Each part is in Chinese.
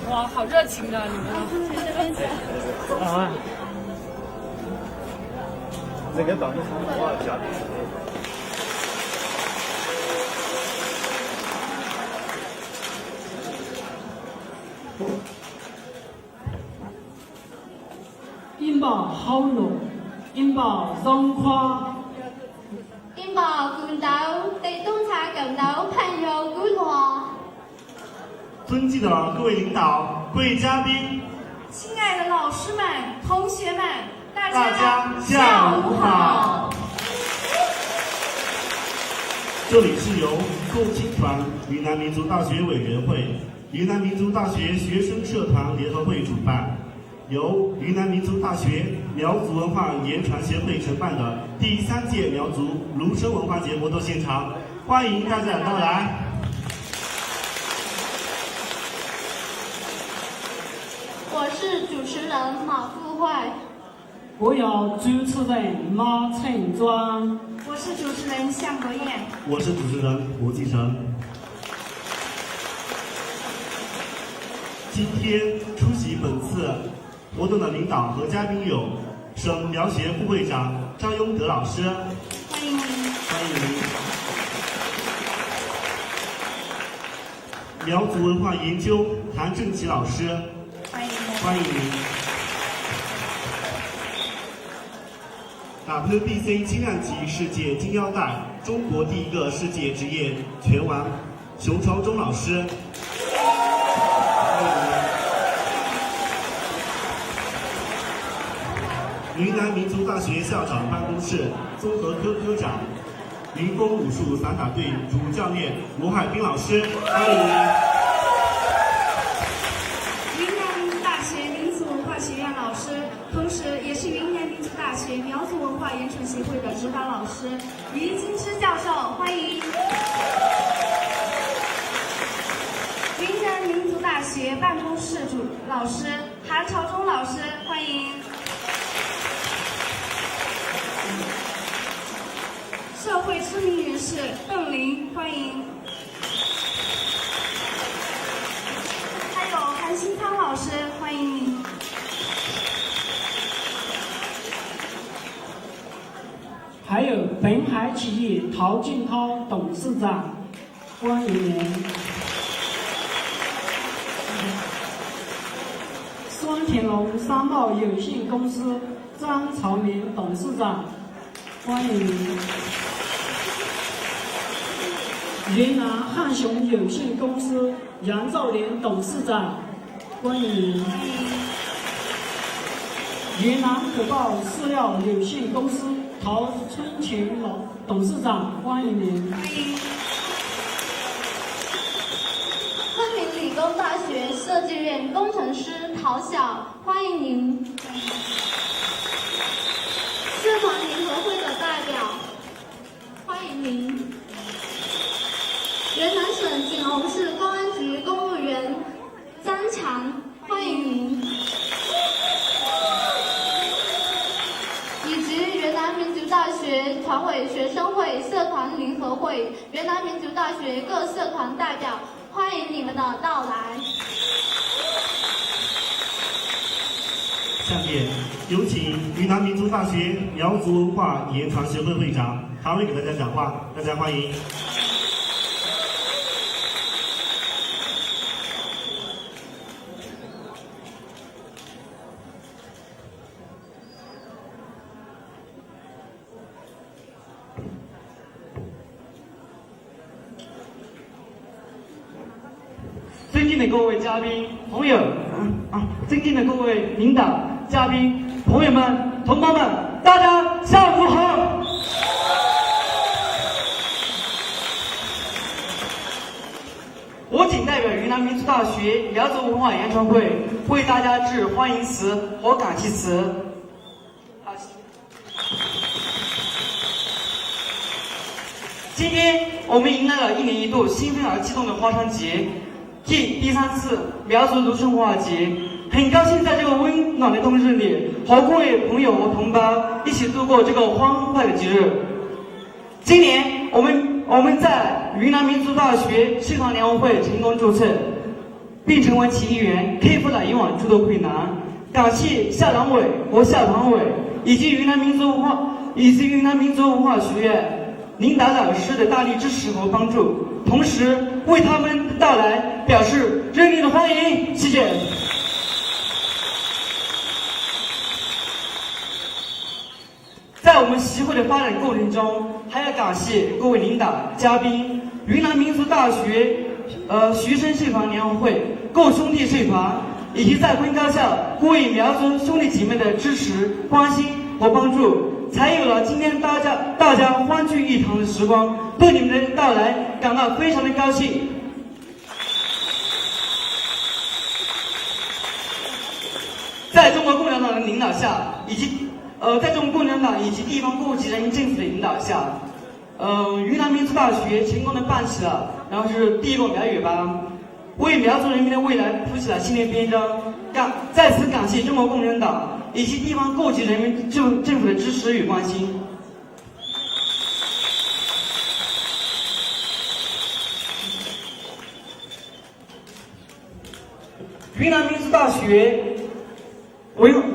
哇，好热情啊！你们啊，这个党的文化家庭。因报好乐，因报荣华，因报共斗，地东茶共斗，朋友归hòa。尊敬的各位领导、各位嘉宾，亲爱的老师们、同学们，大家下午好。这里是由共青团云南民族大学委员会、云南民族大学学生社团联合会主办，由云南民族大学苗族文化言传协会承办的第3届苗族芦笙文化节活动现场，欢迎大家的到来。我是主持人马富慧，我有主持人马成庄，我是主持人向国燕，我是主持人胡继成。今天出席本次活动的领导和嘉宾有省苗协副会长张庸德老师，欢迎您，欢迎您。苗族文化研究谭正奇老师，欢迎您，欢迎您。WBC 轻量级世界金腰带中国第1个世界职业拳王熊朝忠老师，云南民族大学校长办公室综合科科长、云峰武术散打队主教练罗海滨老师，欢迎您。云南民族大学民族文化学院老师，同时也是云南民族大学苗族文化言传协会的指导老师于金枝教授，欢迎。云南民族大学办公室主老师韩朝忠老师，欢迎。社会知名人士邓琳，欢迎。还有韩新康老师，欢迎您。还有北海企业陶俊涛董事长，欢迎您。双田龙商贸有限公司张朝明董事长，欢迎您。云南汉雄有限公司杨兆莲董事长，欢迎您。云南可报饲料有限公司陶春群董事长，欢迎您。欢迎。昆明理工大学设计院工程师陶晓，欢迎您。社团联合会的代表，欢迎您。云南省景洪市公安局公务员张强，欢迎您。以及云南民族大学团委学生会社团联合会、云南民族大学各社团代表，欢迎你们的到来。下面有请云南民族大学苗族文化言传协会会长谭伟给大家讲话，大家欢迎。尊敬的各位嘉宾朋友尊敬的各位领导嘉宾朋友们同胞们，大家下午好。我谨代表云南民族大学苗族文化研传会为大家致欢迎词和感谢词。今天我们迎来了一年一度兴奋而激动的花山节，第3次苗族芦春文化节。很高兴在这个温暖的冬日里，和各位朋友和同胞一起度过这个欢快的节日。今年我们在云南民族大学社团联欢会成功注册，并成为其一员，克服了以往诸多困难。感谢校党委和校团委以及云南民族文化学院领导老师的大力支持和帮助，同时为他们的到来表示热烈的欢迎，谢谢。在我们协会的发展过程中，还要感谢各位领导、嘉宾、云南民族大学学生社团联欢会、各兄弟社团以及在昆高校各位苗族兄弟姐妹的支持、关心和帮助，才有了今天大家欢聚一堂的时光。对你们的到来感到非常的高兴。在中国共产党的领导下，在中国共产党以及地方各级人民政府的引导下，云南民族大学成功的办起了，然后是第一个苗语班，为苗族人民的未来铺起了新的篇章。在此感谢中国共产党以及地方各级人民政府的支持与关心。云南民族大学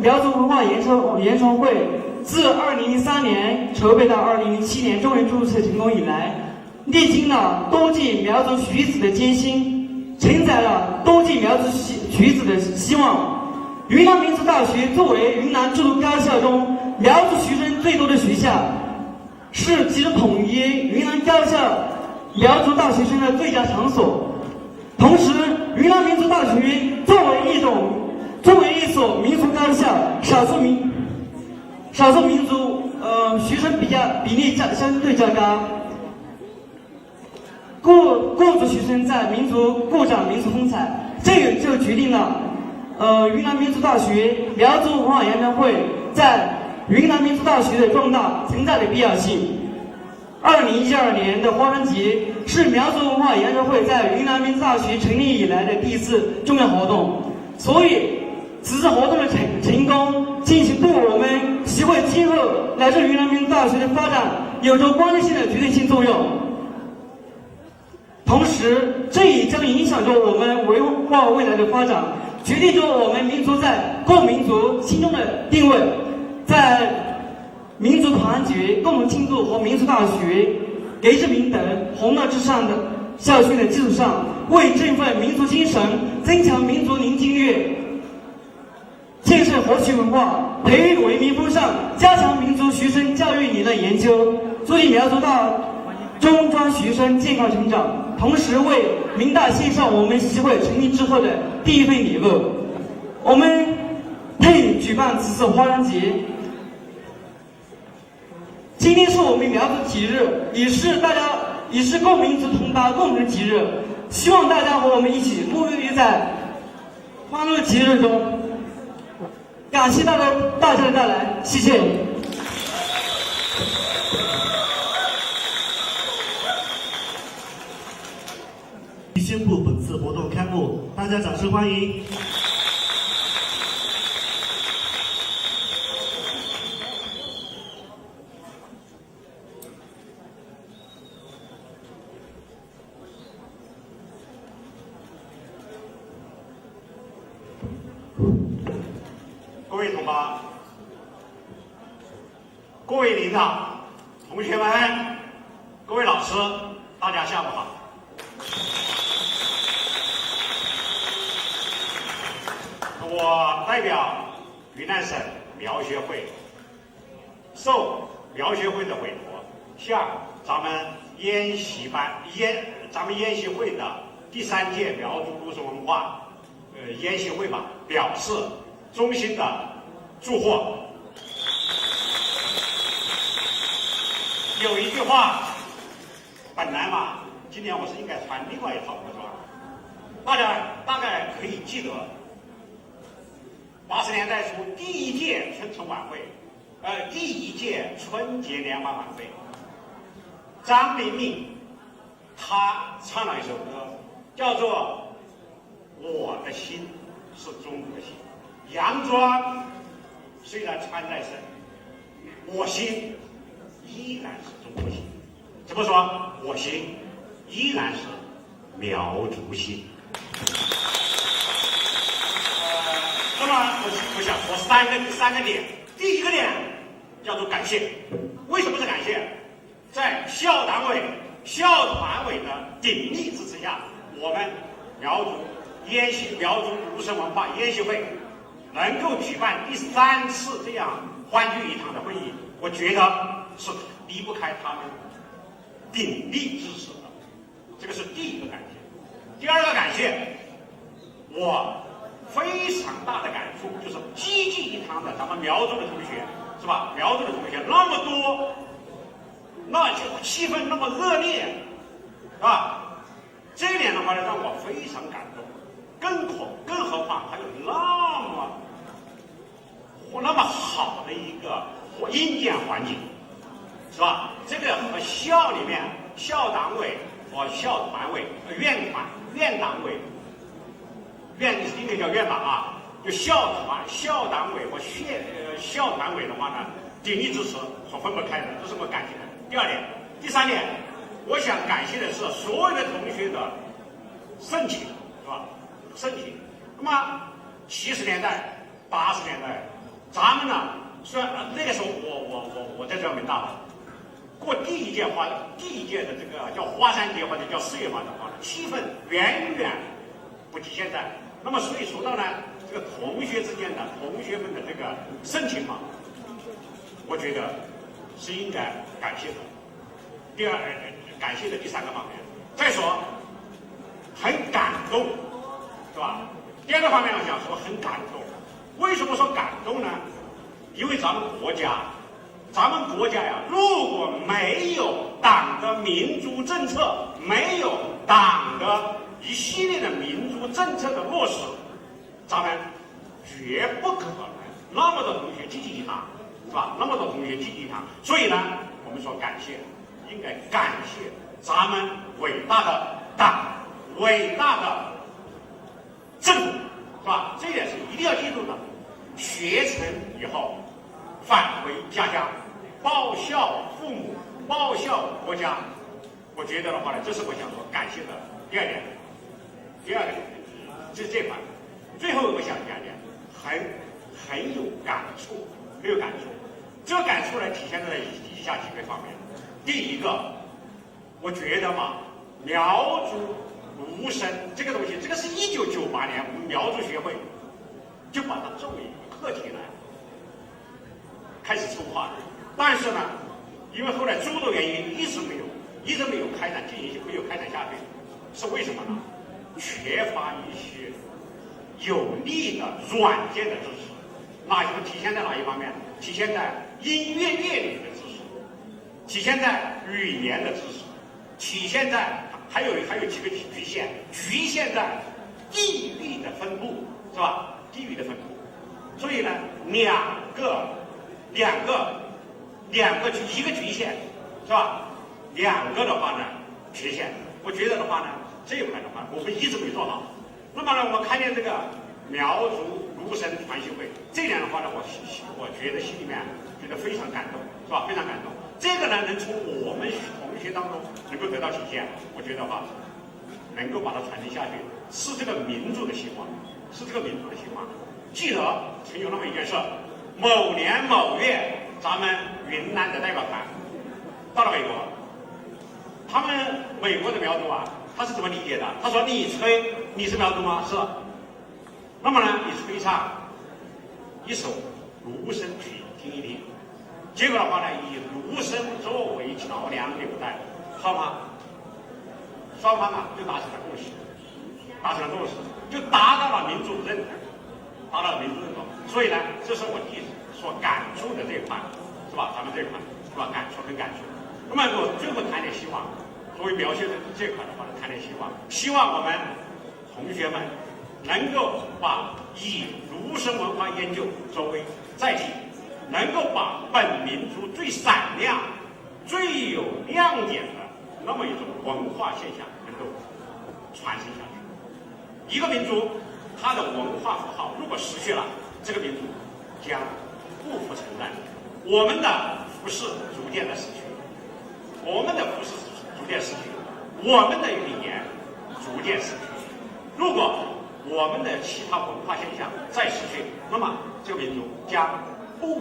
苗族文化研传会自2003年筹备到2007年终于注册成功以来，历经了多届苗族学子的艰辛，承载了多届苗族学子的希望。云南民族大学作为云南诸多高校中苗族学生最多的学校，是集中统一云南高校苗族大学生的最佳场所。同时，云南民族大学作为一所民族高校，少数民族学生比例相对较高，各族学生在民族各展民族风采，这个就决定了云南民族大学苗族文化研传会在云南民族大学的壮大存在的必要性。2012年的花山节是苗族文化研传会在云南民族大学成立以来的第一次重要活动，所以此次活动的成功进行对我们协会今后乃至云南民族大学的发展有着关键性的决定性作用。同时，这也将影响着我们文化未来的发展，决定着我们民族在各民族心中的定位。在民族团结、共同庆祝和民族大学给之平等、弘道至上的校训的基础上，为振奋民族精神、增强民族凝聚力、建设和谐文化、培育文明风尚、加强民族学生教育理论研究，促进苗族中专学生健康成长，同时为民大献上我们协会成立之后的第一份礼物。我们配举办此次花山节。今天是我们苗族节日，也是各民族同胞共同的节日，希望大家和我们一起沐浴在欢乐节日中。感谢大家的到来，谢谢。宣布本次活动开幕，大家掌声欢迎。各位同胞、各位领导、同学们、各位老师，大家下午好。我代表云南省苗学会，受苗学会的委托，向咱们研习会的第3届苗族鲁生文化研习会吧表示衷心的祝贺。有一句话，本来嘛，今年我是应该穿另外一套服装，大家大概可以记得80年代初第1届春城晚会，第1届春节联欢晚会，张明敏他唱了一首歌，叫做《我的心是中国心》，洋装虽然穿在身，我心依然是中国心。怎么说？我心依然是苗族心。那么我想说三个点。第一个点叫做感谢。为什么是感谢？在校党委、校团委的鼎力支持下，我们苗族儒生文化研习会能够举办第3次这样欢聚一堂的会议，我觉得是离不开他们鼎力支持的。这个是第一个感谢。第二个感谢，我非常大的感触就是积极一堂的咱们苗族的同学，是吧？苗族的同学那么多，那就气氛那么热烈，是吧？这一点的话呢，让我非常感动。更何况还有那么好的一个硬件环境，是吧？这个和校里面校党委和校团委、院党委。应该叫院党啊，就校党委和校团委的话呢，鼎力支持所分不开的，这是我感谢的。第二点，第三点，我想感谢的是所有的同学的盛情，是吧？盛情。那么70年代、80年代，咱们呢，虽然那个时候我在这门大了，过第一届的这个叫花山节或者叫4月份的话呢，气氛远远不及现在。那么所以说到呢，这个同学们的这个盛情嘛，我觉得是应该感谢的。感谢的第3个方面。再说，很感动，是吧？第2个方面我想说很感动。为什么说感动呢？因为咱们国家呀，如果没有党的民族政策，没有党的一系列的民族政策的落实，咱们绝不可能那么多同学积极一堂，是吧？那么多同学积极一堂，所以呢，我们说感谢，应该感谢咱们伟大的党、伟大的政府，是吧？这点是一定要记住的。学成以后返回家乡，报效父母，报效国家。我觉得的话呢，这是我想说感谢的第2点。第2个就是这块，最后我想讲很有感触，很有感触。这个感触呢，体现在以下几个方面。第一个，我觉得嘛，苗族儒生这个东西，这个是1998年我们苗族学会就把它作为一个课题来开始筹划的。但是呢，因为后来诸多原因，一直没有开展进行，没有开展下去，是为什么呢？缺乏一些有力的软件的支持。那就体现在哪一方面？体现在音乐乐理的支持，体现在语言的支持，体现在还有几个局限在地域的分布，是吧？地域的分布。所以呢，两个一个局限，是吧？2个的话呢，缺陷。我觉得的话呢，这一块的话，我们一直没做好。那么呢，我们看见这个苗族儒生团协会这点的话呢，我觉得心里面觉得非常感动，是吧？非常感动。这个呢，能从我们同学当中能够得到体现，我觉得的话，能够把它传承下去，是这个民族的希望，是这个民族的希望。记得曾有那么一件事，某年某月，咱们云南的代表团到了美国，他们美国的苗族啊，他是怎么理解的？他说：“你吹，你是苗族吗？是。那么呢，你吹唱一首儒生曲听一听。结果的话呢，以儒生作为桥梁纽带，双方就达成了共识。达成了共识，就达到了民族认同，达到了民族认同。所以呢，这是我第一所感触的这一块，是吧？咱们这一块是吧？感触很感触。那么我最后谈点希望，作为描写的这块的话呢，谈点希望，希望我们同学们能够把以儒生文化研究作为载体，能够把本民族最闪亮、最有亮点的那么一种文化现象能够传承下去。一个民族它的文化符号如果失去了，这个民族将不复存在。我们的服饰逐渐的失去，我们的服饰逐渐失去，我们的语言逐渐失去。如果我们的其他文化现象再失去，那么这个民族将不复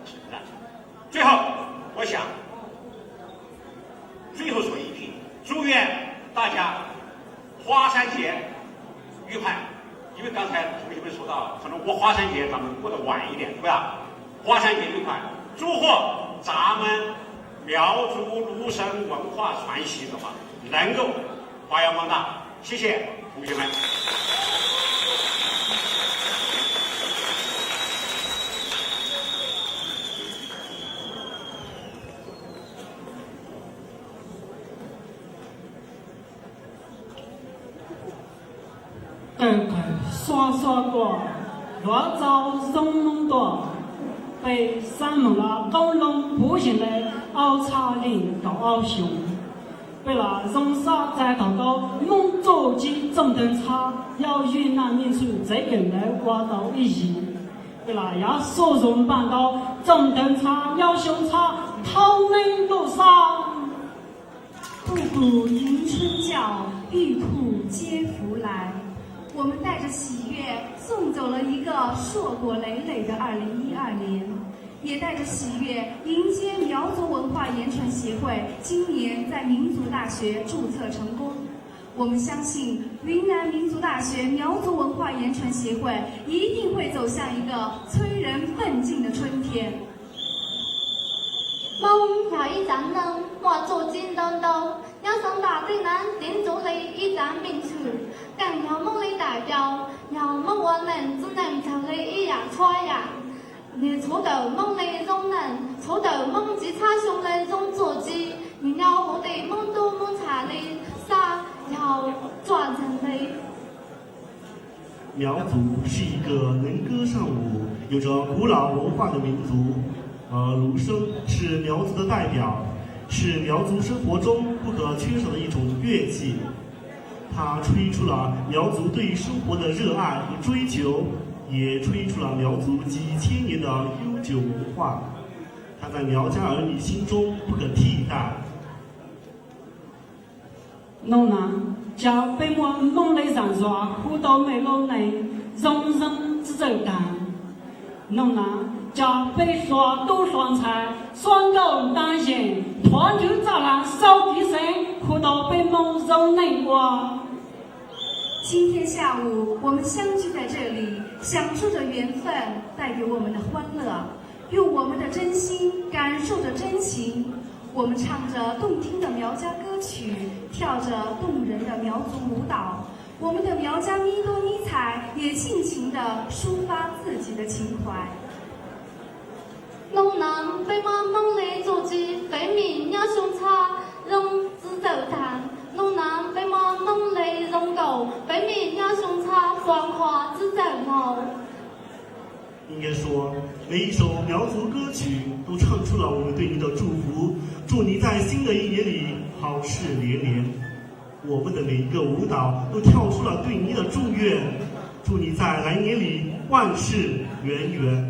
存在。最后，我想最后说一句，祝愿大家花山节愉快。因为刚才同学们说到，可能过花山节咱们过得晚一点，对吧？花山节愉快，祝贺咱们苗族儒生文化传习的话，能够发扬光大。谢谢同学们。刷刷过，乱糟松弄多，被山门了高龙步行的凹叉林到凹熊，被那荣沙在高高蒙走机中等差，要云南民族这边的挖到一亿，被那要所容办到中等差要胸差，讨能多少？步步迎春叫，玉兔接福来。我们带着喜悦送走了一个硕果累累的2012年，也带着喜悦迎接苗族文化言传协会今年在民族大学注册成功。我们相信云南民族大学苗族文化言传协会一定会走向一个催人奋进的春天。梦有一盏灯，我走进灯灯，要想把对南点走了一盏明处，更有梦里代表，有梦我能只能求你一样穿呀。你初到梦里中人，初到梦只差上来中坐机，你要我哋梦都梦查你，沙要转成你。苗族是一个能歌善舞、有着古老文化的民族。芦笙是苗族的代表，是苗族生活中不可缺少的一种乐器。它吹出了苗族对生活的热爱和追求，也吹出了苗族几千年的悠久文化。它在苗家儿女心中不可替代。弄呢，叫被我梦里上说，苦到没路内，容人只走单。弄呢。叫被说都双菜，双狗单行，团球栅栏烧地声，苦到被梦肉内瓜。今天下午我们相聚在这里，享受着缘分带给我们的欢乐，用我们的真心感受着真情。我们唱着动听的苗家歌曲，跳着动人的苗族舞蹈，我们的苗家咪多咪彩也尽情地抒发自己的情怀。弄南被我梦里坐骑，北面要相差，用只走谈。弄南被我梦里用狗，北面要相差，繁华只走路。应该说，每一首苗族歌曲都唱出了我们对你的祝福，祝你在新的一年里好事连连。我们的每一个舞蹈都跳出了对你的祝愿，祝你在来年里万事圆圆。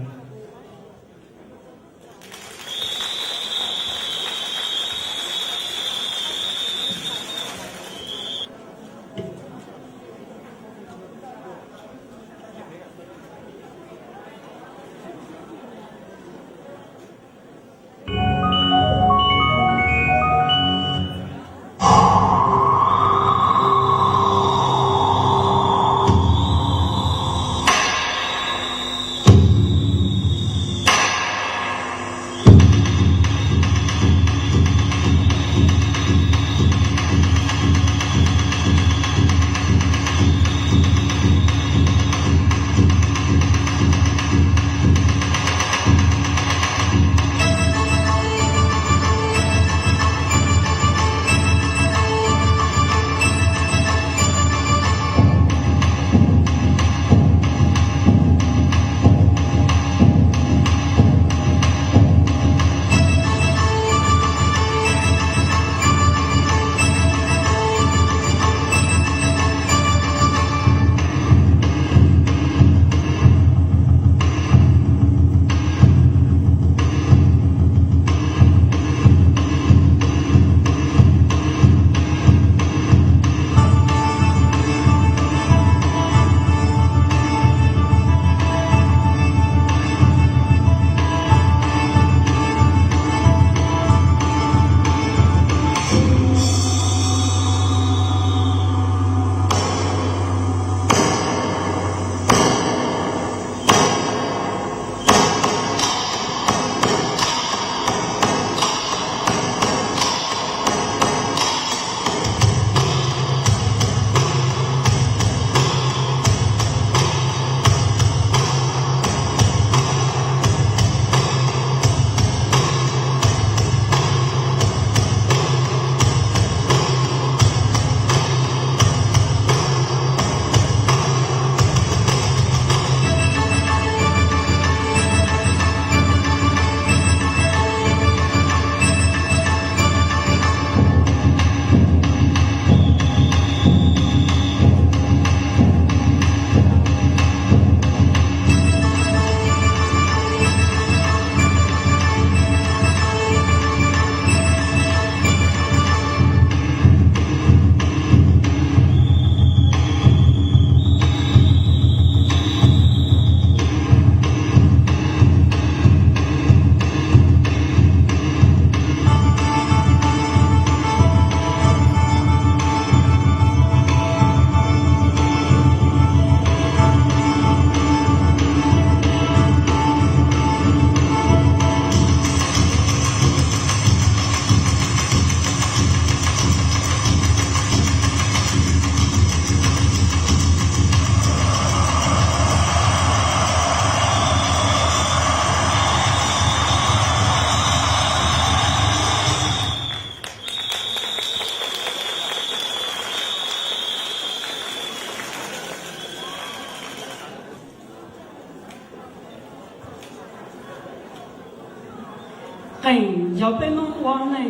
跟要被侬我们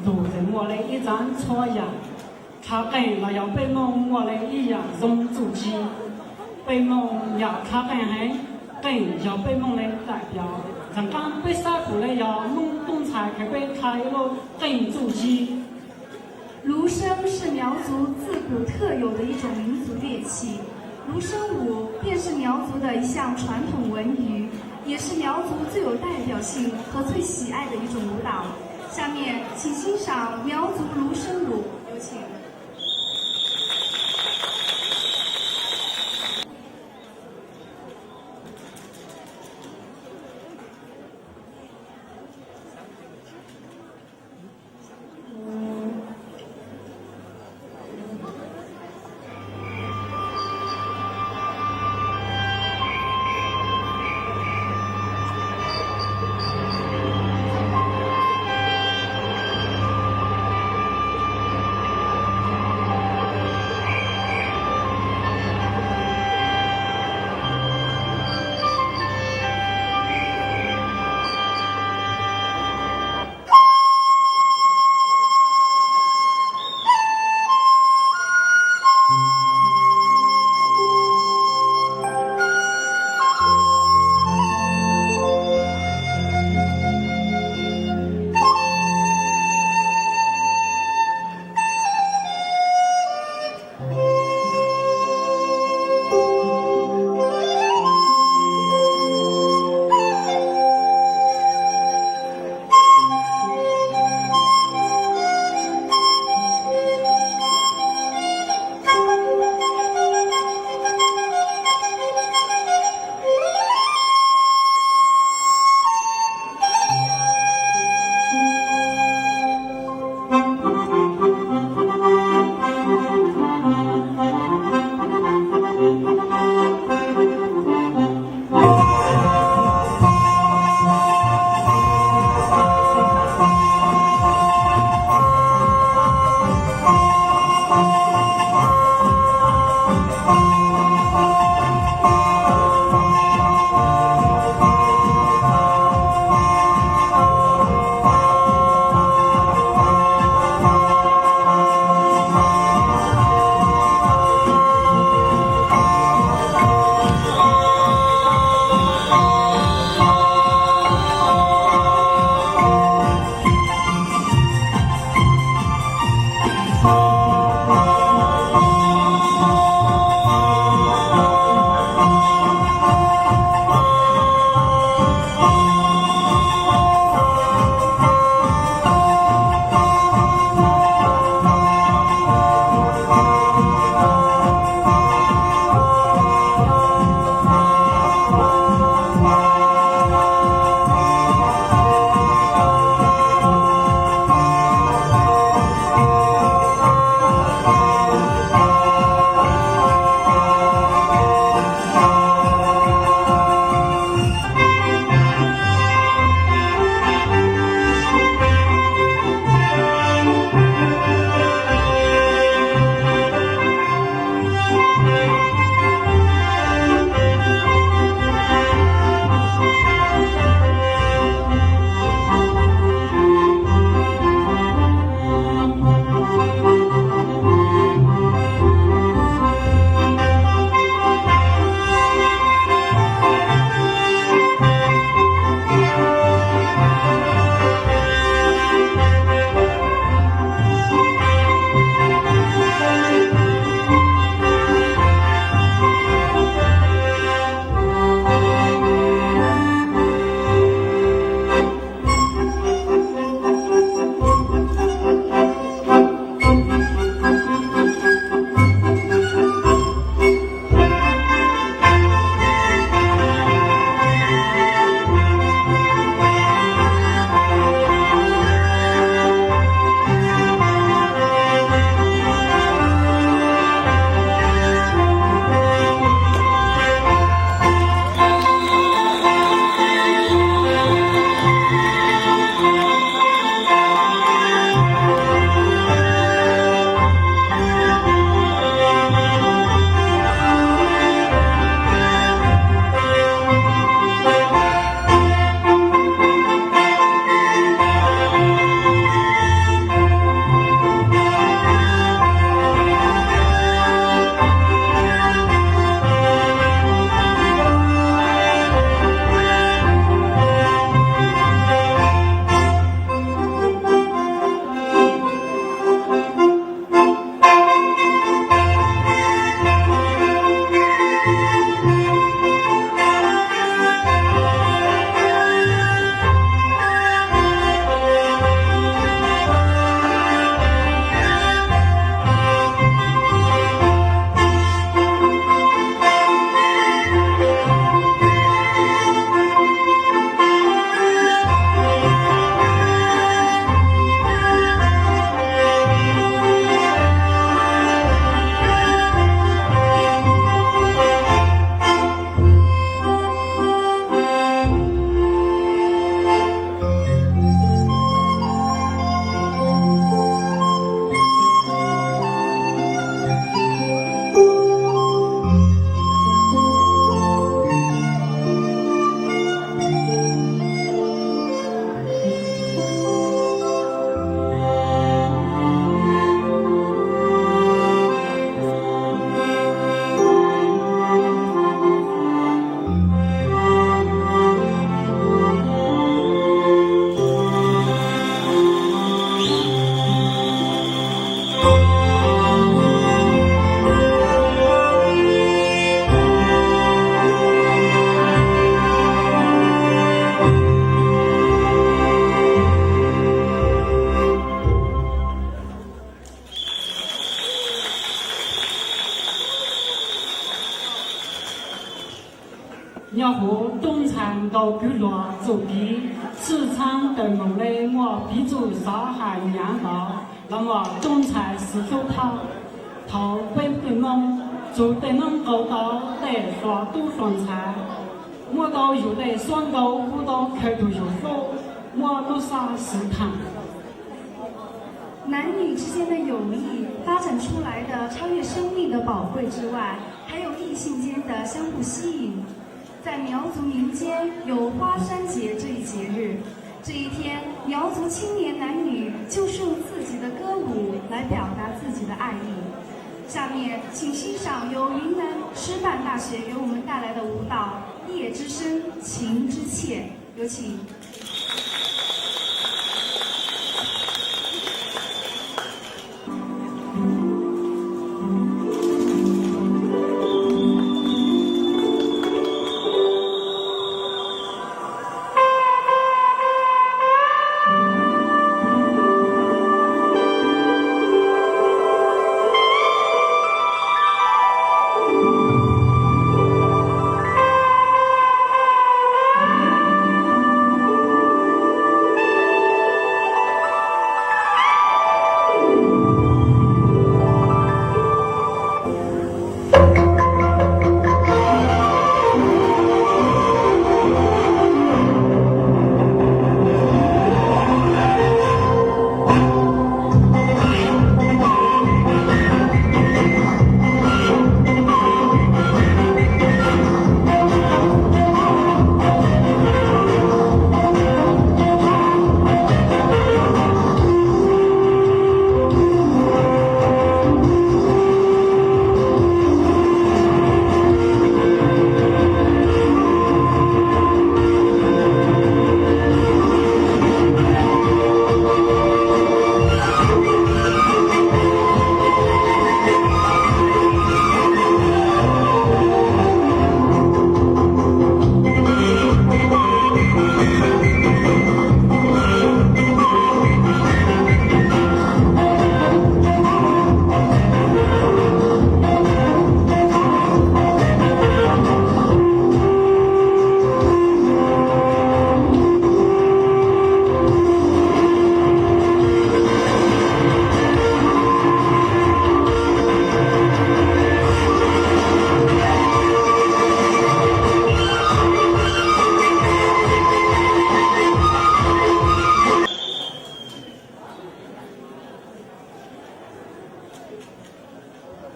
如在我的一张错样，他跟那要被侬我的一样用主机，被侬要他跟要被侬的代表，人家被杀过来要弄东才开被开了跟主机。芦笙是苗族自古特有的一种民族乐器，芦笙舞便是苗族的一项传统文娱，也是苗族最有代表性和最喜爱的一种舞蹈。下面请欣赏苗族芦笙舞，有请。要和东厂到古罗做地，此场的梦里我必做杀害两道，那么东厂是否他背对梦，做得能够到得耍多双菜，我到又得双刀，我到开头就说，我都啥试探。男女之间的友谊发展出来的，超越生命的宝贵之外，还有异性间的相互吸引。在苗族民间有花山节这一节日，这一天，苗族青年男女就是用自己的歌舞来表达自己的爱意。下面，请欣赏由云南师范大学给我们带来的舞蹈《夜之声·情之切》，有请。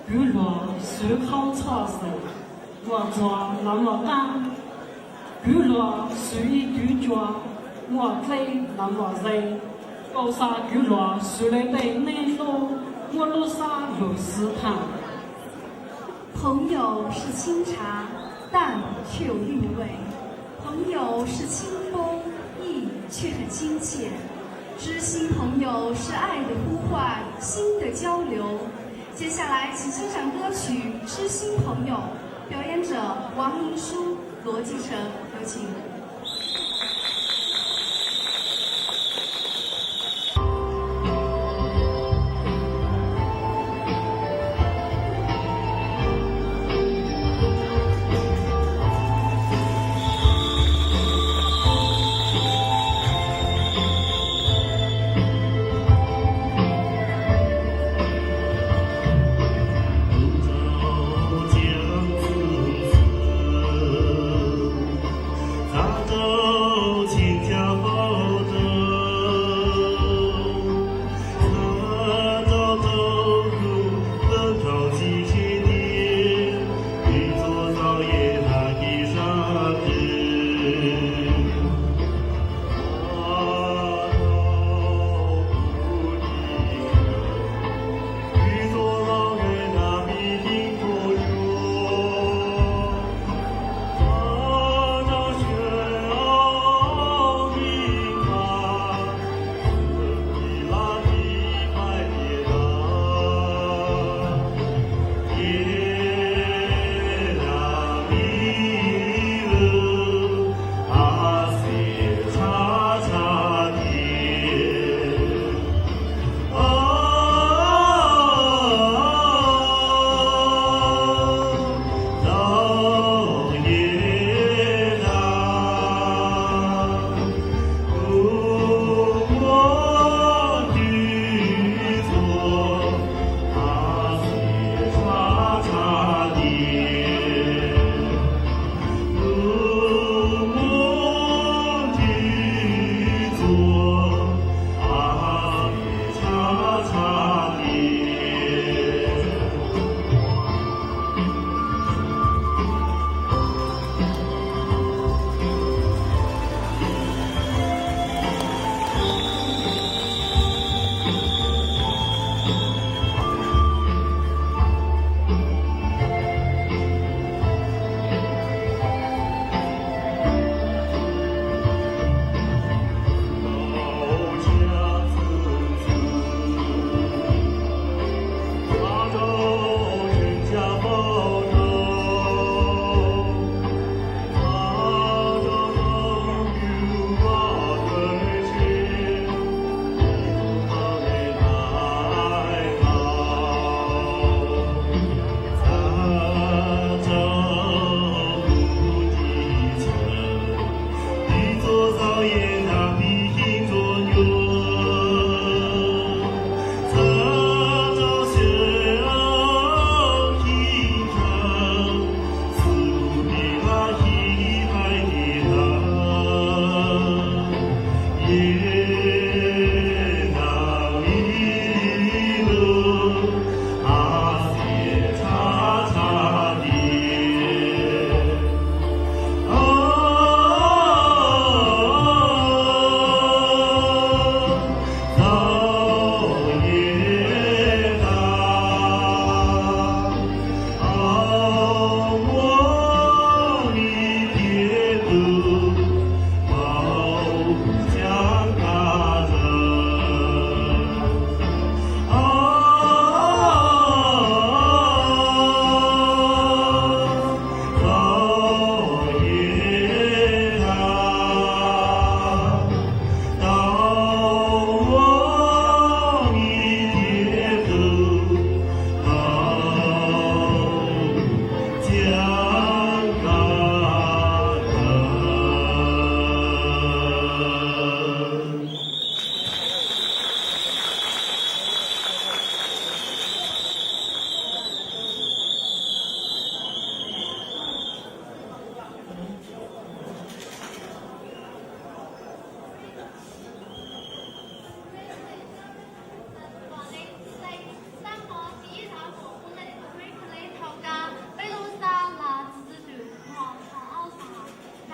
古罗手烤茶色，我抓那么干；古罗手一对抓，我嘴那么热。高沙古罗手里的难路，我路上路试探。朋友是清茶，淡却有韵味；朋友是清风，意却很亲切。知心朋友是爱的呼唤，心的交流。接下来，请欣赏歌曲《知心朋友》，表演者王银书、罗继成，有请。在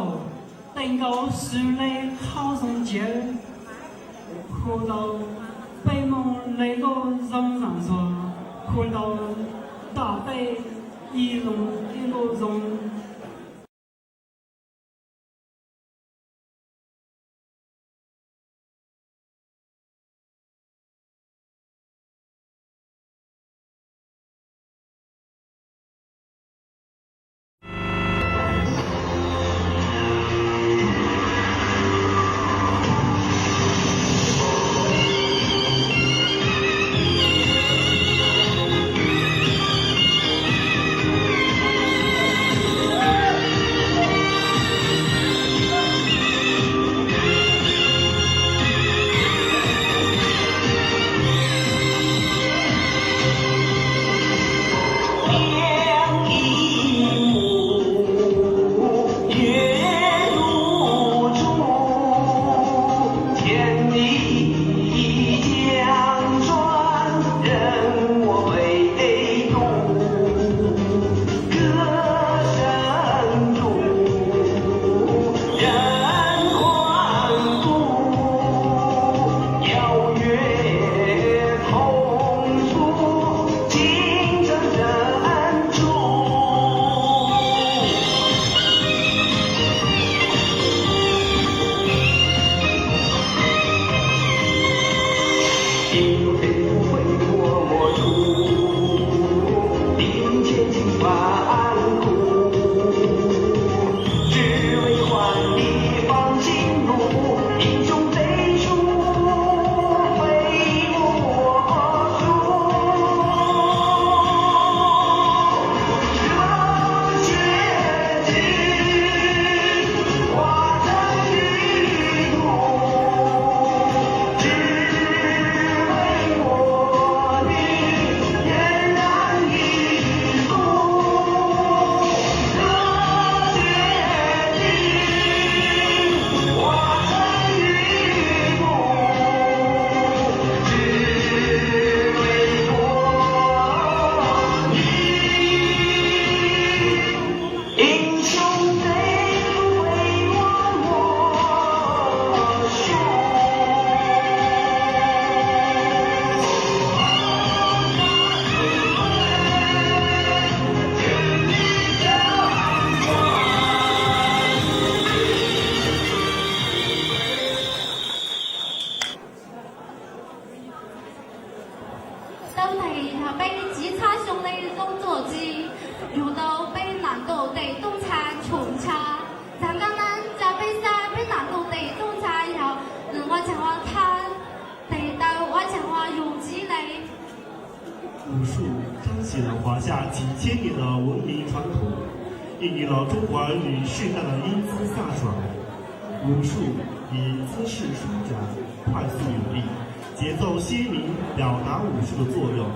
手，登高树垒好生劲儿，喝到北梦那个容上说，喝到大北一个容。武术彰显了华夏几千年的文明传统，孕育了中华儿女世代的英姿飒爽。武术以姿势舒展、快速有力、节奏鲜明表达武术的作用。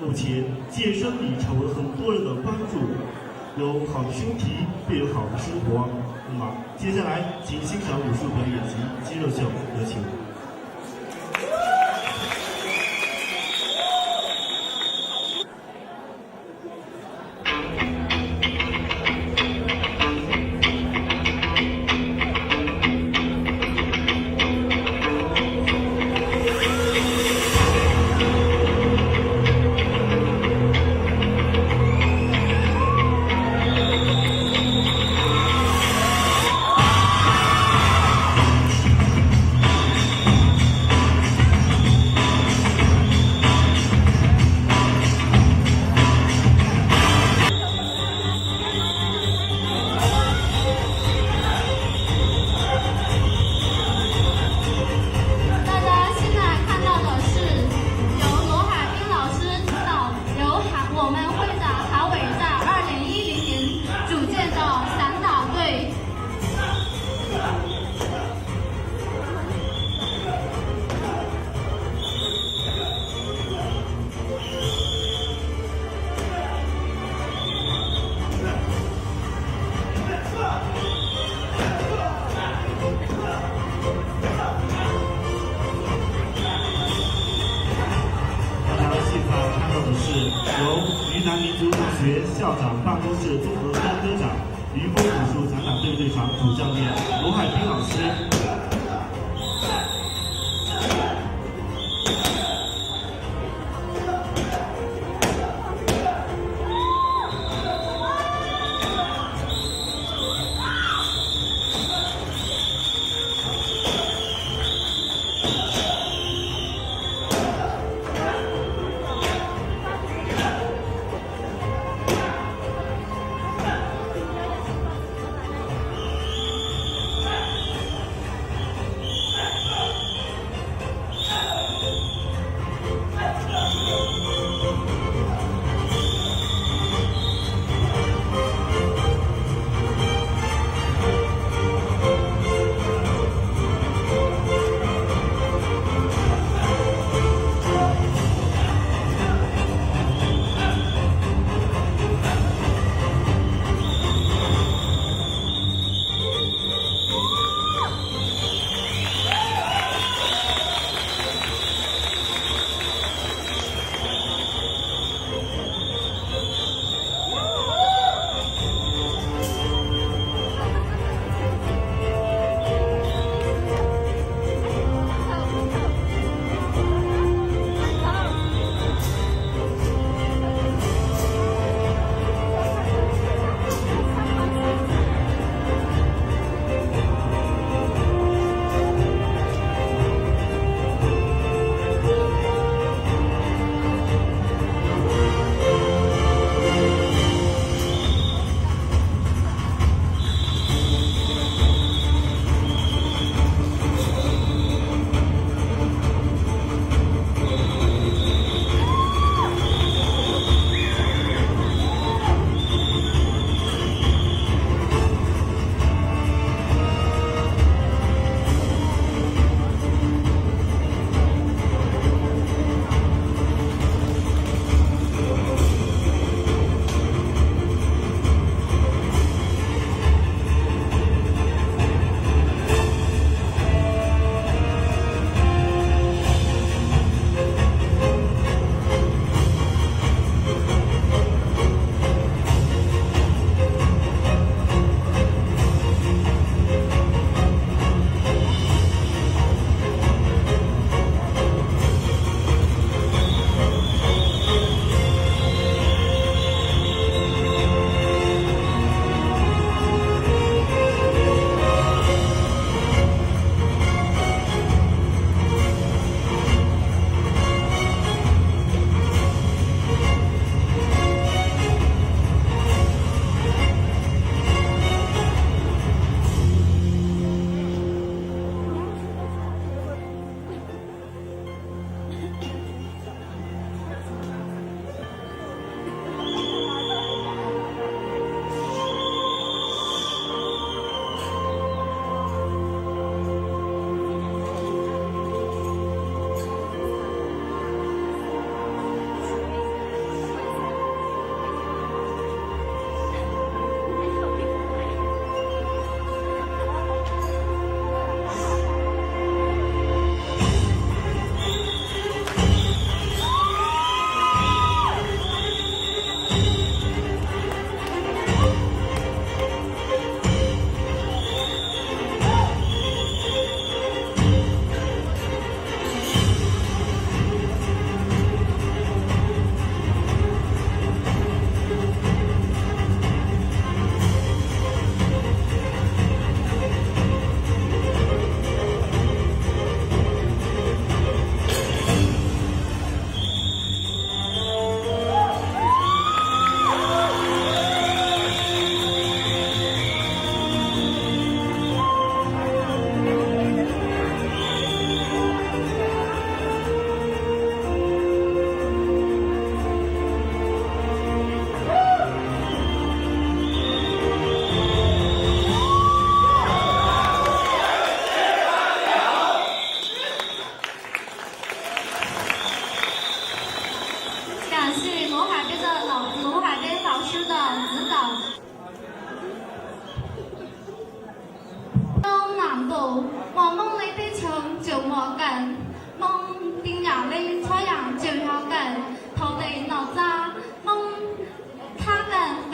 目前健身已成为很多人的关注，有好的身体便有好的生活。那么接下来请欣赏武术表演及肌肉秀，有请。由云南民族大学校长办公室综合科科长于峰武术散打队队长、主教练罗海滨老师。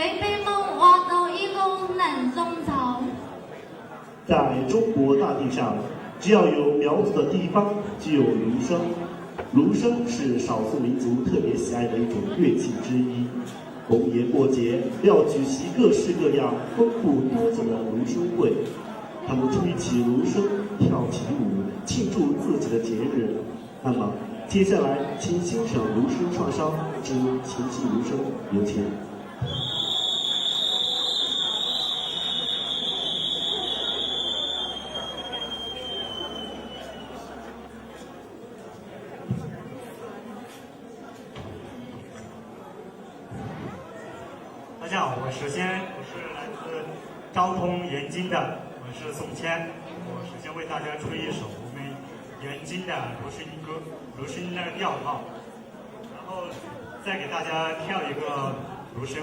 北北梦我都一路能在中国大地上，只要有苗族的地方，就有芦笙。芦笙是少数民族特别喜爱的一种乐器之一。逢年过节，要举行各式各样、丰富多彩的芦笙会。他们吹起芦笙，跳起舞，庆祝自己的节日。那么，接下来请欣赏芦笙串烧之琴棋芦笙，有请。大家好，我是来自昭通延津的，我是宋谦。我首先为大家吹一首我们延津的芦笙歌，芦笙那个调号，然后再给大家跳一个芦笙。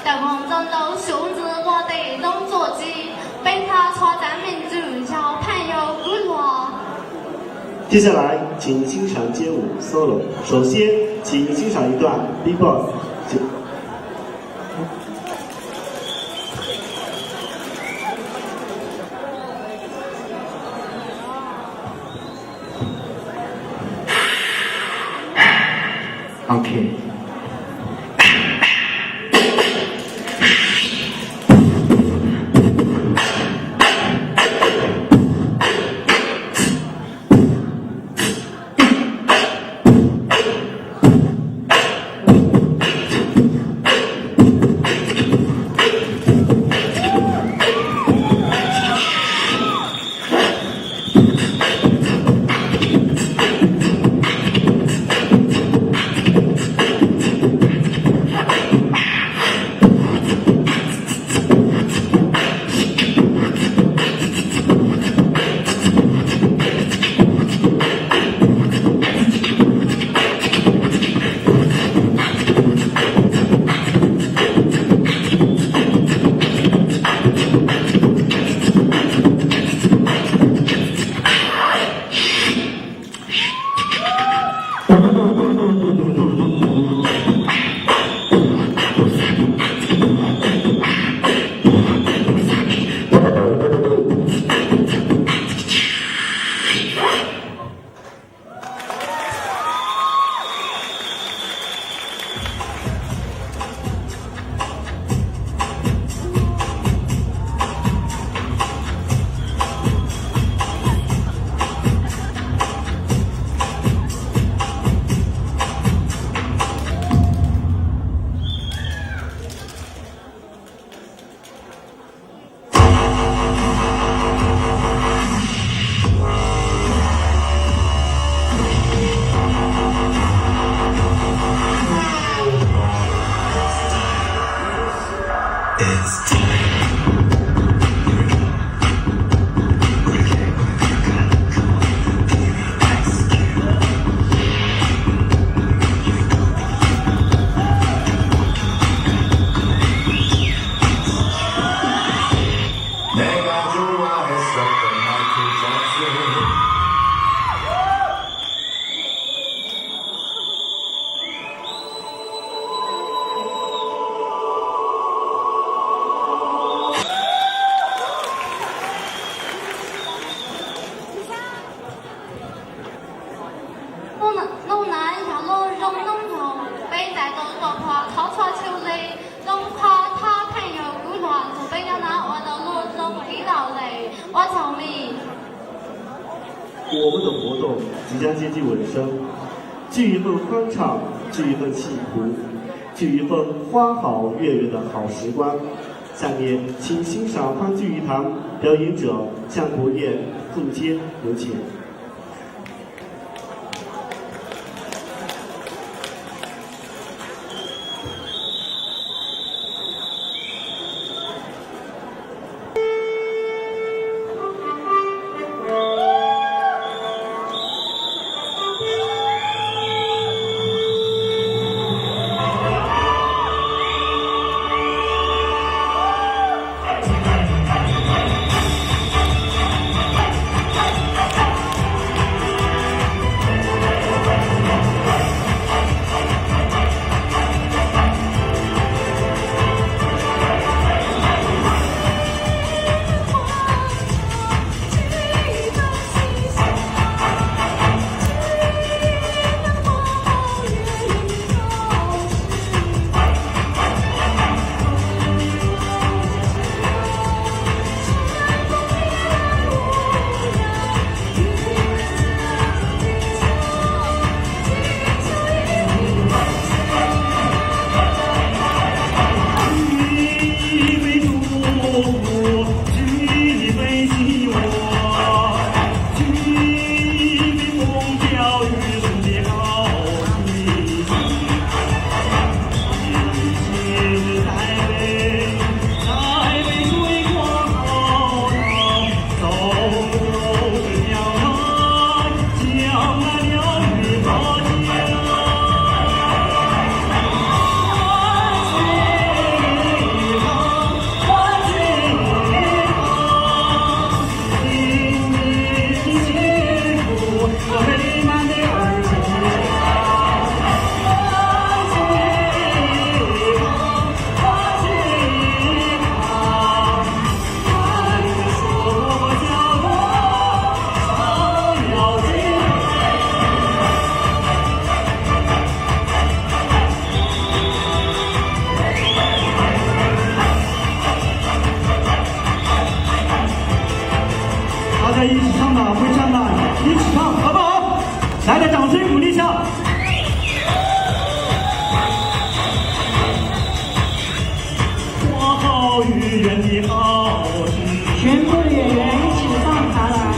在广州都雄姿我的动作机，被他戳在民族小朋友不落。接下来，请欣赏街舞 solo。首先，请欣赏一段 B-boy。OK。我求你。我们的活动即将接近尾声，聚一份欢畅，聚一份幸福，聚一份花好月圆的好时光。下面请欣赏欢聚一堂，表演者向国燕、凤坚，有请。大家一起唱的，会唱的，一起唱，好不好？来点掌声鼓励一下。花好月圆的好时，全部的演员一起上台来。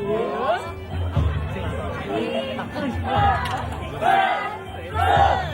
1、2、3、4、5、6、7、8、9、10。